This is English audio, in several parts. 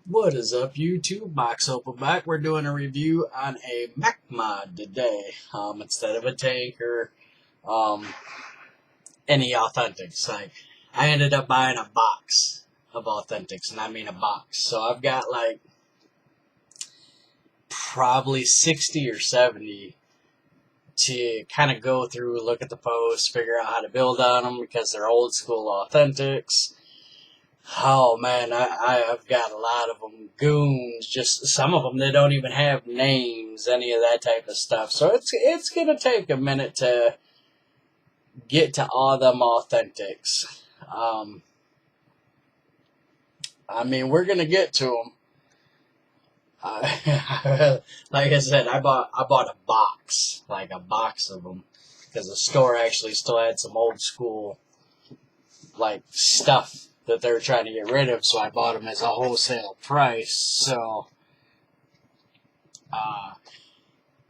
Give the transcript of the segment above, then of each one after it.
What is up, YouTube? Box Open back. We're doing a review on a mech mod today. Instead of a tank or any authentics. Like, I ended up buying a box of authentics, and I mean a box. So I've got like probably 60 or 70 to kind of go through, look at the posts, figure out how to build on them because they're old school authentics. Oh man, I've got a lot of them. Goons, just some of them they don't even have names, any of that type of stuff. So it's gonna take a minute to get to all them authentics. I mean, we're gonna get to them. Like I said, I bought a box, like a box of them, because the store actually still had some old school like stuff that they were trying to get rid of, so I bought them as a wholesale price. So,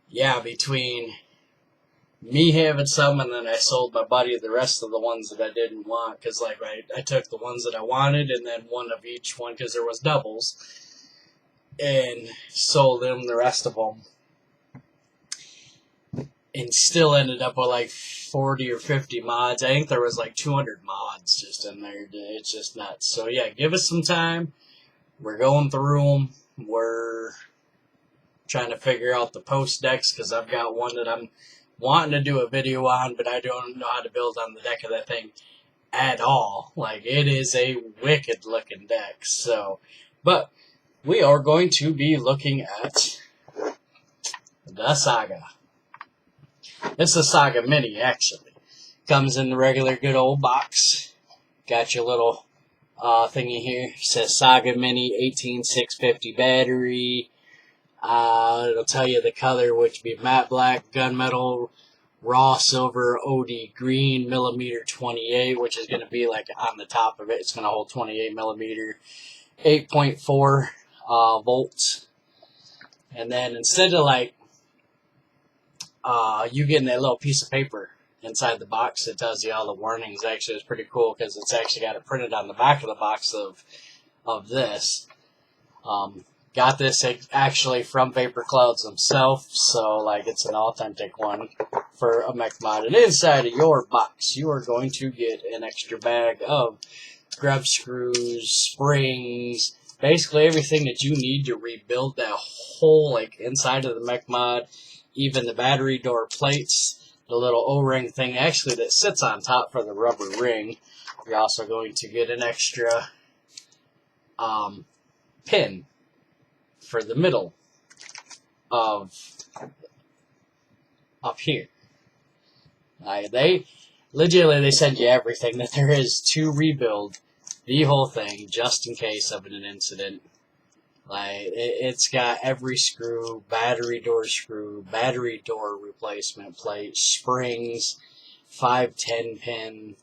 yeah, between me having some and then I sold my buddy the rest of the ones that I didn't want, because like I took the ones that I wanted and then one of each one because there was doubles, and sold him the rest of them, and still ended up with like 40 or 50 mods. I think there was like 200 mods just in there. It's just nuts. So yeah, give us some time. We're going through them. We're trying to figure out the post decks because I've got one that I'm wanting to do a video on, but I don't know how to build on the deck of that thing at all. Like, it is a wicked looking deck. So, but we are going to be looking at the Saga. It's a Saga Mini, actually. Comes in the regular good old box. Got your little thingy here. It says Saga Mini 18650 battery. It'll tell you the color, which would be matte black, gunmetal, raw silver, OD green, millimeter 28, which is going to be like on the top of it. It's going to hold 28 millimeter, 8.4 volts. And then instead of like you getting that little piece of paper inside the box that tells you all the warnings, actually is pretty cool because it's actually got it printed on the back of the box of this. Got this actually from Vapor Clouds himself, so like it's an authentic one for a mech mod. And inside of your box, you are going to get an extra bag of grub screws, springs, basically everything that you need to rebuild that whole like inside of the mech mod. Even the battery door plates, the little O-ring thing actually that sits on top for the rubber ring. You're also going to get an extra pin for the middle of up here. They legitimately send you everything that there is to rebuild the whole thing just in case of an incident. Like, it's got every screw, battery door screw, battery door replacement plate, springs, 510 pin,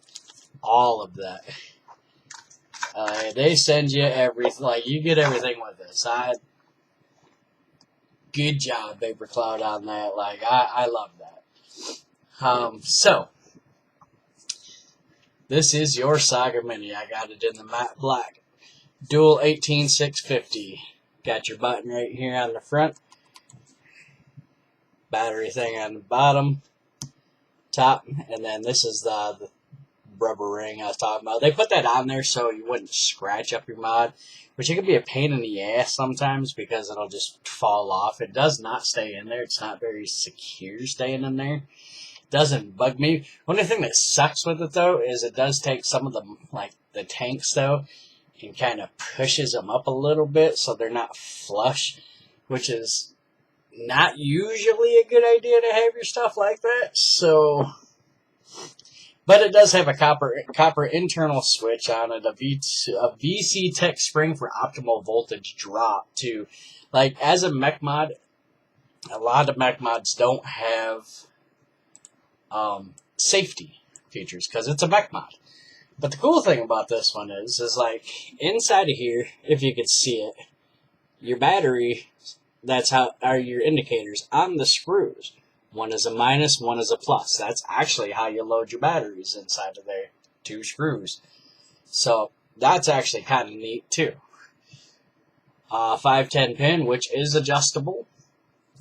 all of that. They send you everything. Like, you get everything with this. Good job, Vapor Cloud, on that. Like, I love that. So, this is your Saga Mini. I got it in the matte black. Dual 18650. Got your button right here on the front. Battery thing on the bottom. Top. And then this is the rubber ring I was talking about. They put that on there so you wouldn't scratch up your mod, which it can be a pain in the ass sometimes because it'll just fall off. It does not stay in there. It's not very secure staying in there. It doesn't bug me. Only thing that sucks with it though is it does take some of the like the tanks though and kind of pushes them up a little bit so they're not flush, which is not usually a good idea to have your stuff like that. So, but it does have a copper internal switch on it, a VC Tech spring for optimal voltage drop too. Like, as a mech mod, a lot of mech mods don't have safety features because it's a mech mod. But the cool thing about this one is like inside of here, if you could see it, your battery, that's how are your indicators on the screws. One is a minus, one is a plus. That's actually how you load your batteries inside of there. 2 screws. So that's actually kind of neat too. 510 pin, which is adjustable,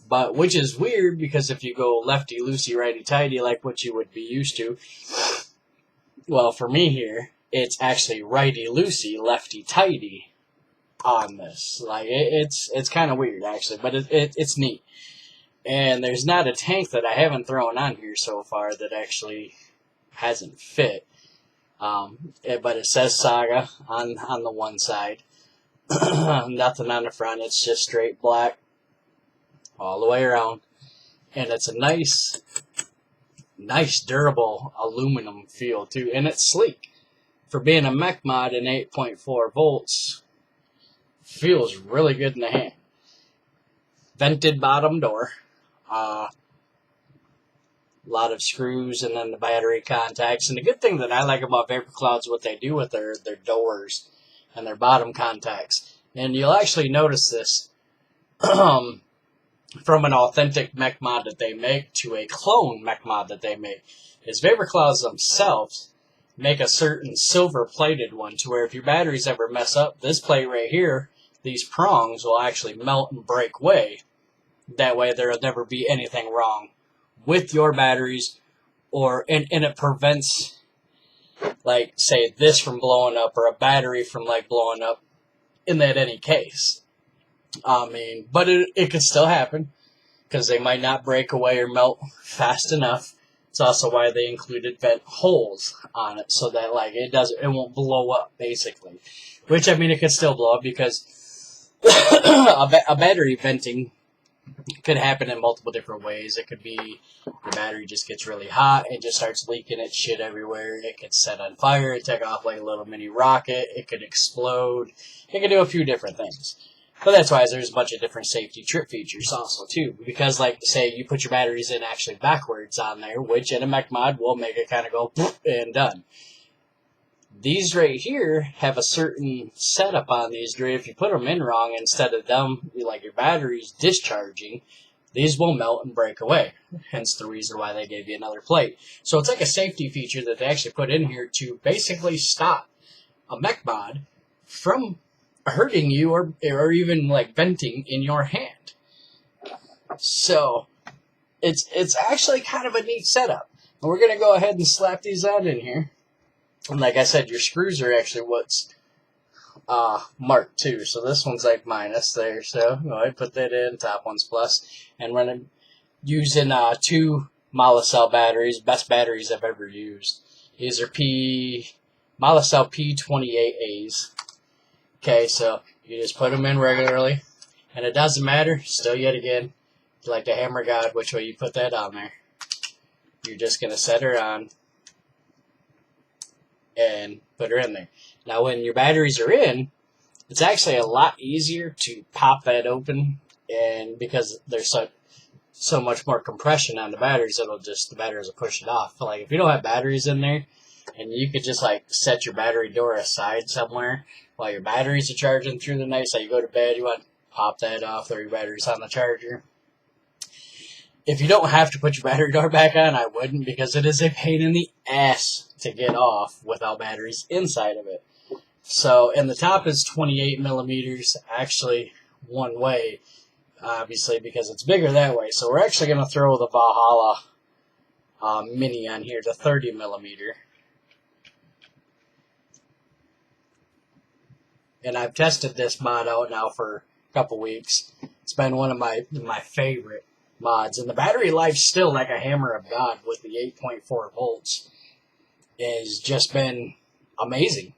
but which is weird because if you go lefty loosey, righty tighty like what you would be used to, well, for me here, it's actually righty loosey, lefty tighty on this. Like it's kind of weird actually, but it's neat. And there's not a tank that I haven't thrown on here so far that actually hasn't fit. But it says Saga on the one side. Nothing on the front. It's just straight black all the way around. And it's a nice durable aluminum feel too. And it's sleek. For being a mech mod in 8.4 volts, feels really good in the hand. Vented bottom door. A lot of screws and then the battery contacts. And the good thing that I like about Vapor Cloud's what they do with their doors and their bottom contacts. And you'll actually notice this from an authentic mech mod that they make to a clone mech mod that they make. Is Vapor Clouds themselves make a certain silver plated one to where if your batteries ever mess up, this plate right here, these prongs will actually melt and break away. That way there will never be anything wrong with your batteries, and it prevents, like, say, this from blowing up or a battery from, like, blowing up in that any case. I mean, but it could still happen because they might not break away or melt fast enough. It's also why they included vent holes on it so that, like, it won't blow up, basically. Which, I mean, it could still blow up because a battery venting could happen in multiple different ways. It could be the battery just gets really hot and just starts leaking its shit everywhere. It could set on fire. It take off like a little mini rocket. It could explode. It could do a few different things. But that's why there's a bunch of different safety trip features also too. Because like say you put your batteries in actually backwards on there, which in a mech mod will make it kind of go and done. These right here have a certain setup on these. If you put them in wrong, instead of them, like your batteries discharging, these will melt and break away. Hence the reason why they gave you another plate. So it's like a safety feature that they actually put in here to basically stop a mech mod from hurting you or even like venting in your hand. So it's actually kind of a neat setup. And we're going to go ahead and slap these on in here. And like I said, your screws are actually what's marked too. So this one's like minus there. So go ahead, put that in. Top one's plus. And running using 2 Molicel batteries, best batteries I've ever used. These are Molicel P28As. Okay, so you just put them in regularly, and it doesn't matter. Still, yet again, if you like to hammer God, which way you put that on there, you're just gonna set her on and put her in there. Now, when your batteries are in, it's actually a lot easier to pop that open, and because there's so much more compression on the batteries, the batteries will push it off. Like if you don't have batteries in there, and you could just like set your battery door aside somewhere while your batteries are charging through the night. So you go to bed, you want to pop that off, throw your batteries on the charger. If you don't have to put your battery door back on, I wouldn't, because it is a pain in the ass to get off without batteries inside of it. So, and the top is 28 millimeters, actually one way, obviously, because it's bigger that way. So we're actually going to throw the Valhalla Mini on here to 30 millimeter. And I've tested this mod out now for a couple weeks. It's been one of my favorite mods. And the battery life still like a hammer of God with the 8.4 volts has just been amazing.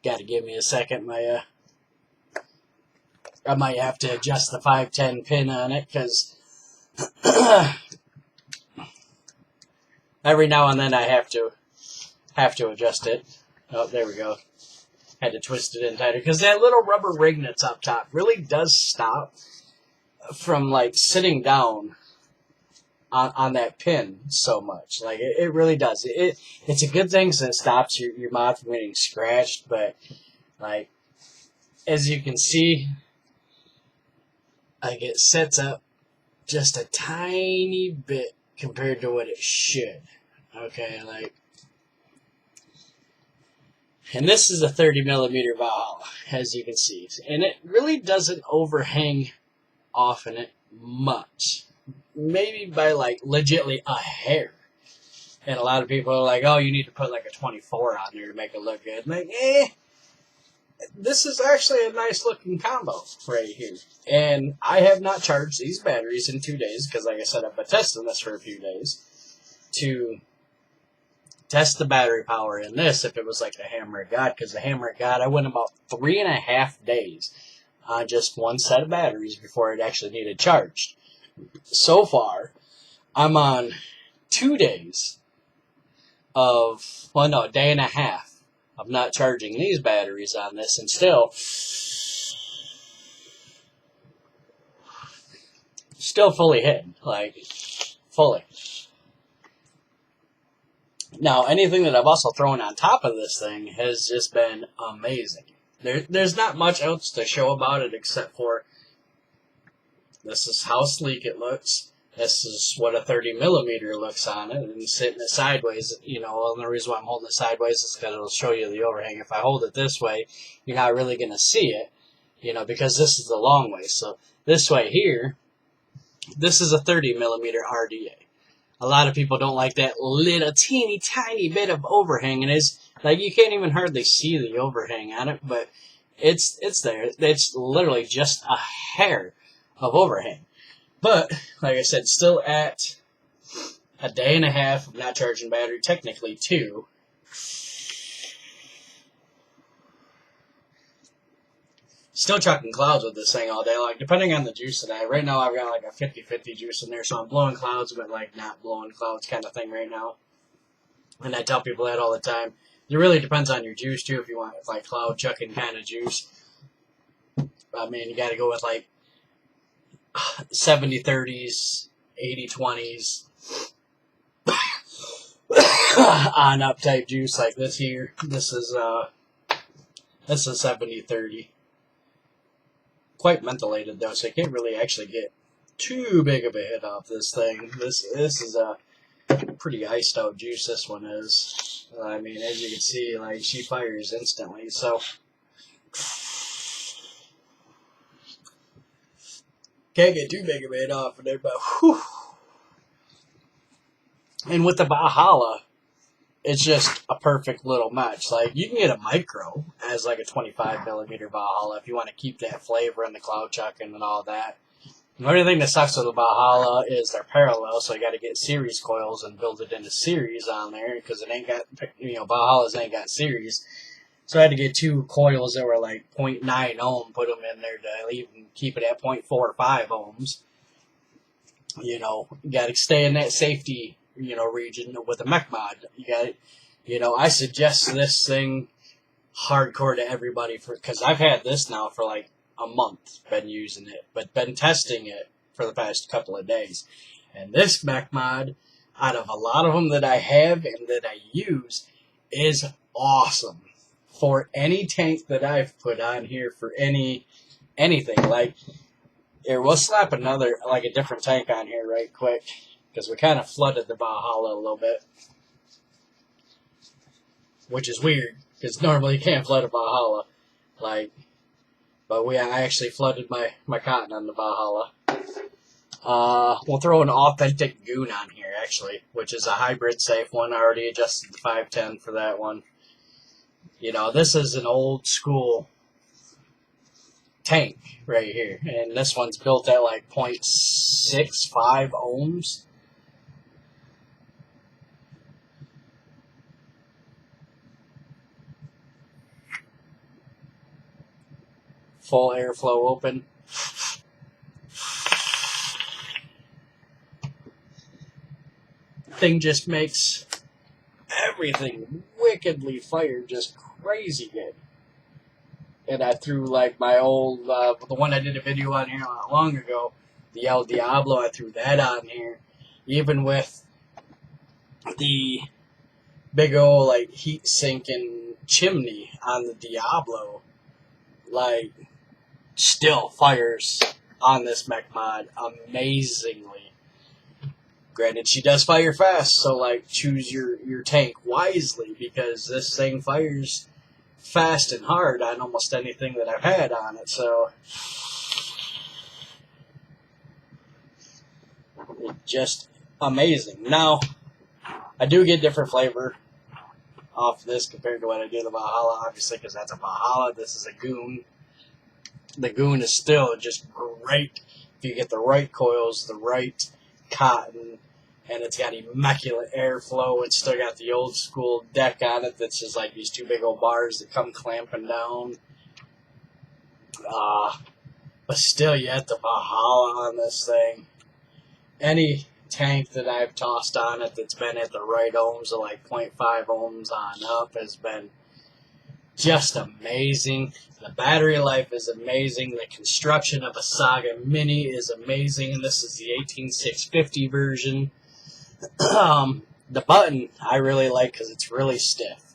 Got to give me a second. I might have to adjust the 510 pin on it because every now and then I have to adjust it. Oh, there we go. Had to twist it in tighter because that little rubber ring that's up top really does stop from like sitting down on that pin so much. Like it really does. It's a good thing because it stops your mod from getting scratched. But like as you can see, like it sets up just a tiny bit compared to what it should. Okay, like, and this is a 30 millimeter Valhalla, as you can see, and it really doesn't overhang off in it much. Maybe by like legitly a hair. And a lot of people are like, oh, you need to put like a 24 on there to make it look good. Like, this is actually a nice looking combo right here. And I have not charged these batteries in 2 days because, like I said, I've been testing this for a few days to test the battery power in this if it was like the Hammer of God. Because the Hammer of God, I went about 3.5 days on just one set of batteries before it actually needed charged. So far, I'm on 2 days of, well, no, a day and a half of not charging these batteries on this, and still fully hidden, like, fully. Now, anything that I've also thrown on top of this thing has just been amazing. There's not much else to show about it except for this is how sleek it looks. This is what a 30 millimeter looks on it, and sitting it sideways, you know, and the reason why I'm holding it sideways is because it'll show you the overhang. If I hold it this way, you're not really going to see it, you know, because this is the long way. So this way here, this is a 30 millimeter RDA. A lot of people don't like that little teeny tiny bit of overhang, and it's like you can't even hardly see the overhang on it, but it's there. It's literally just a hair of overhang. But, like I said, still at a day and a half of not charging battery, technically 2. Still chucking clouds with this thing all day, like, depending on the juice that I have. Right now I've got like a 50-50 juice in there, so I'm blowing clouds, but like not blowing clouds kind of thing right now. And I tell people that all the time. It really depends on your juice, too, if you want like cloud chucking kind of juice. I mean, you gotta go with like 70-30s, 80-20s, on up type juice like this here. This is 70-30. Quite mentholated though, so you can't really actually get too big of a hit off this thing. This is a pretty iced out juice. This one is. I mean, as you can see, like she fires instantly. So can't get too big of a hit off of there, but whew. And with the Valhalla, it's just a perfect little match. Like, you can get a micro as like a 25 millimeter Valhalla if you want to keep that flavor and the cloud chucking and all that. The only thing that sucks with the Valhalla is they're parallel, so you got to get series coils and build it into series on there because it ain't got, you know, Valhallas ain't got series. So I had to get 2 coils that were like 0.9 ohm, put them in there to even keep it at 0.45 ohms. You know, you got to stay in that safety, you know, region with a mech mod. You got, you know, I suggest this thing hardcore to everybody because I've had this now for like a month, been using it, but been testing it for the past couple of days. And this mech mod, out of a lot of them that I have and that I use, is awesome for any tank that I've put on here for anything. Like, here, we'll slap another, like a different tank on here right quick, because we kind of flooded the Valhalla a little bit, which is weird, because normally you can't flood a Valhalla, like, but I actually flooded my cotton on the Valhalla. We'll throw an authentic goon on here, actually, which is a hybrid safe one. I already adjusted the 510 for that one. You know, this is an old school tank right here, and this one's built at like 0.65 ohms. Full airflow open. Thing just makes everything wickedly fire just crazy good. And I threw like my old, the one I did a video on here not long ago, the El Diablo, I threw that on here. even with the big old like heat sinking chimney on the Diablo, like still fires on this mech mod amazingly. Granted, she does fire fast, so like choose your tank wisely, because this thing fires fast and hard on almost anything that I've had on it. So just amazing. Now I do get different flavor off this compared to what I do the Valhalla, obviously, because that's a Valhalla. This is a Goon. The Goon is still just great if you get the right coils, the right cotton, and it's got immaculate airflow. It's still got the old school deck on it that's just like these two big old bars that come clamping down. But still, you have the Valhalla on this thing. Any tank that I've tossed on it that's been at the right ohms, of like 0.5 ohms on up, has been just amazing. The battery life is amazing. The construction of a Saga Mini is amazing. And this is the 18650 version. The button I really like because it's really stiff.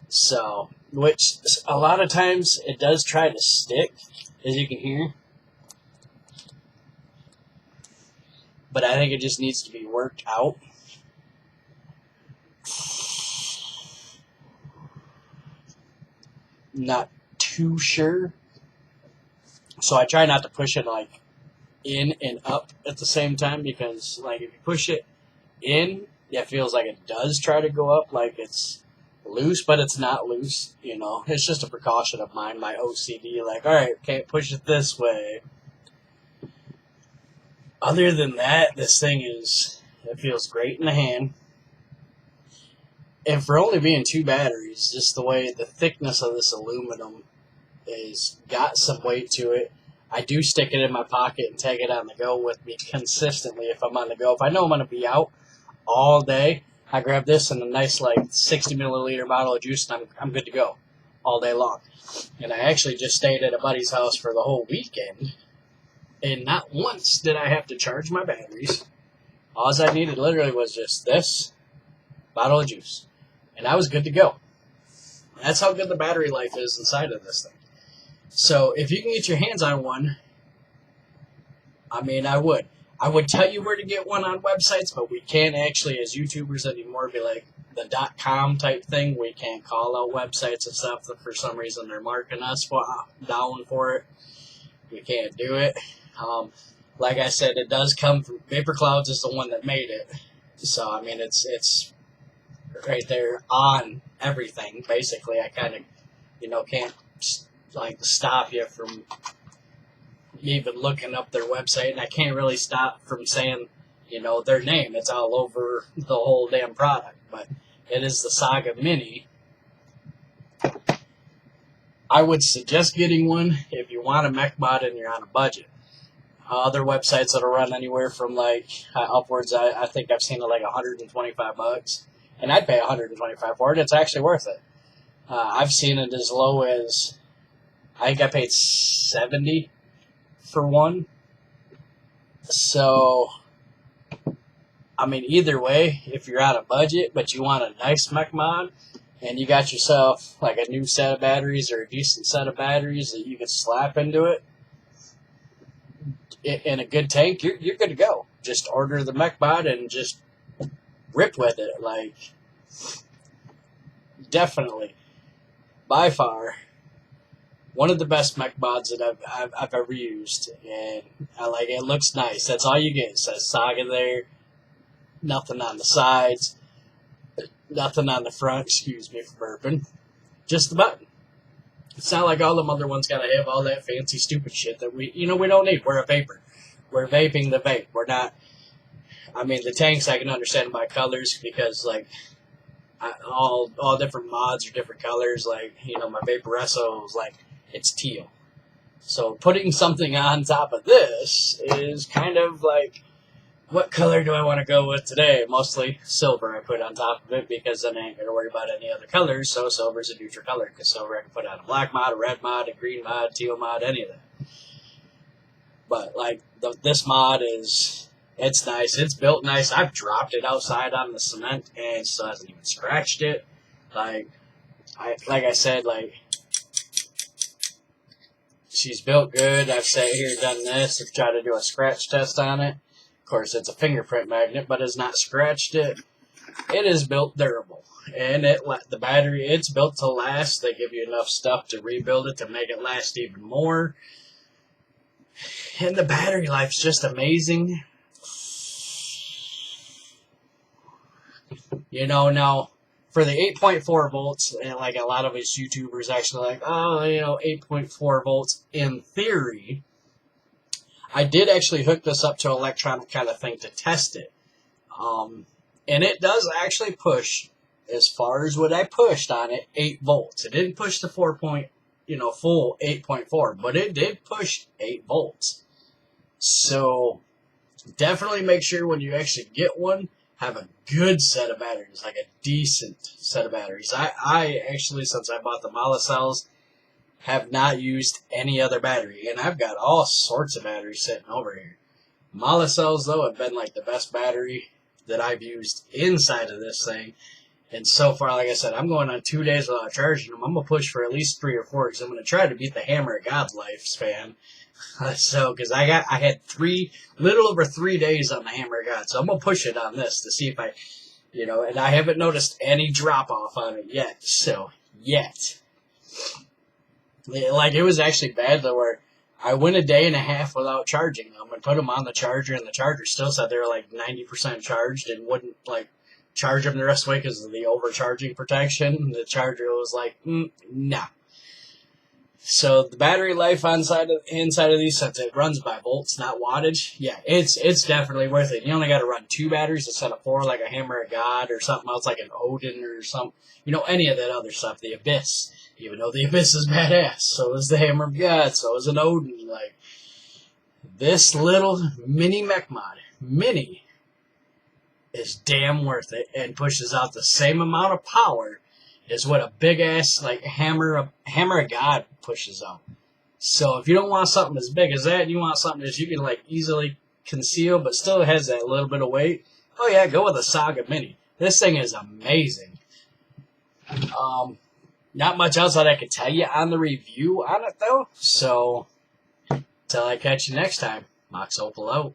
So, which a lot of times it does try to stick, as you can hear. But I think it just needs to be worked out. Not too sure. So I try not to push it like in and up at the same time, because like if you push it in, it feels like it does try to go up, like it's loose, but it's not loose, you know. It's just a precaution of mine, my OCD, like, alright, can't push it this way. Other than that, this thing it feels great in the hand. And for only being 2 batteries, just the way the thickness of this aluminum is got some weight to it. I do stick it in my pocket and take it on the go with me consistently if I'm on the go. If I know I'm going to be out all day, I grab this and a nice like 60 milliliter bottle of juice, and I'm good to go all day long. And I actually just stayed at a buddy's house for the whole weekend, and not once did I have to charge my batteries. All I needed literally was just this bottle of juice, and I was good to go. That's how good the battery life is inside of this thing. So if you can get your hands on one, I mean, I would. I would tell you where to get one on websites, but we can't actually, as YouTubers anymore, be like the .com type thing. We can't call out websites and stuff that for some reason they're marking us down for it. We can't do it. Like I said, it does come from Vapor Clouds is the one that made it. So, I mean, it's right there on everything, basically. I kind of, can't, like, stop you from even looking up their website, and I can't really stop from saying, their name. It's all over the whole damn product, but it is the Saga Mini. I would suggest getting one if you want a mech mod and you're on a budget. Other websites that'll run anywhere from like upwards, I think I've seen it like $125, and I'd pay $125 for it. It's actually worth it. I've seen it as low as, I think I paid $70 for one. So, I mean, either way, if you're out of budget but you want a nice mech mod and you got yourself like a new set of batteries or a decent set of batteries that you can slap into it in a good tank, you're good to go. Just order the mech mod and just rip with it. Like, definitely, by far, one of the best mech mods that I've ever used, and I like it. It looks nice. That's all you get. It says Saga there. Nothing on the sides. Nothing on the front. Excuse me for burping. Just the button. It's not like all them other ones gotta have all that fancy stupid shit that we don't need. We're a vapor. We're vaping the vape. We're not. I mean, the tanks I can understand by colors, because like all different mods are different colors. Like my Vaporesso is like, it's teal. So putting something on top of this is kind of like, what color do I want to go with today? Mostly silver I put on top of it, because then I ain't going to worry about any other colors, so silver's a neutral color, because silver I can put on a black mod, a red mod, a green mod, teal mod, any of that. But, like, this mod is It's nice. It's built nice. I've dropped it outside on the cement and still hasn't even scratched it. Like I said, like, she's built good. I've sat here, done this, I've tried to do a scratch test on it. Of course, it's a fingerprint magnet, but has not scratched it. It is built durable, and the battery, it's built to last. They give you enough stuff to rebuild it to make it last even more. And the battery life's just amazing. You know, now, for the 8.4 volts, and like a lot of us YouTubers actually like, oh, you know, 8.4 volts, in theory, I did actually hook this up to an electronic kind of thing to test it. And it does actually push, as far as what I pushed on it, 8 volts. It didn't push the full 8.4, but it did push 8 volts. So definitely make sure when you actually get one, have a good set of batteries, like a decent set of batteries. I actually, since I bought the Mala cells, have not used any other battery, and I've got all sorts of batteries sitting over here. Mala cells, though, have been like the best battery that I've used inside of this thing. And so far, like I said, I'm going on 2 days without charging them. I'm going to push for at least 3 or 4 because I'm going to try to beat the Hammer of God's lifespan. So, because I had little over 3 days on the Hammer of God. So I'm going to push it on this to see if and I haven't noticed any drop off on it yet. So, yet. Like, it was actually bad though, where I went a day and a half without charging them and put them on the charger, and the charger still said they were like 90% charged and wouldn't like charge them the rest of the way because of the overcharging protection. The charger was like, nah. So the battery life inside of these, since it runs by volts, not wattage, yeah, it's definitely worth it. You only got to run 2 batteries instead of 4, like a Hammer of God or something else, like an Odin or something. Any of that other stuff. The Abyss, even though the Abyss is badass, so is the Hammer of God, so is an Odin. Like, this little mini mech mod, is damn worth it and pushes out the same amount of power is what a big ass like hammer of God pushes out. So if you don't want something as big as that, and you want something that you can like easily conceal but still has that little bit of weight, oh yeah, go with a Saga Mini. This thing is amazing. Not much else that I could tell you on the review on it though. So till I catch you next time, Mox Opal out.